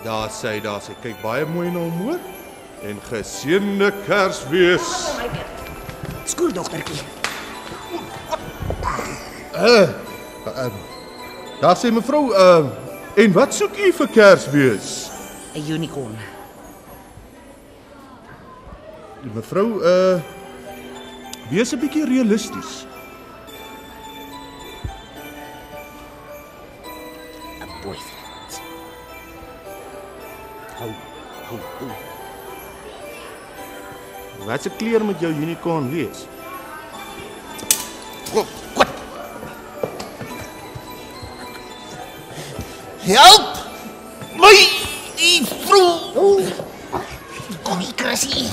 Daar sê, kyk baie mooi na hom, hoor. En geseënde Kersfees. Skoondogtertjie. Daar sê mevrou, en wat soek u vir Kersfees? 'n Unicorn. Mevrou, wees 'n bietjie realisties. 'n boyfriend. Hou. Wat se kleur moet jou unicorn wees? Wat? Help! My, die vrou! Kom hier, Chrissy.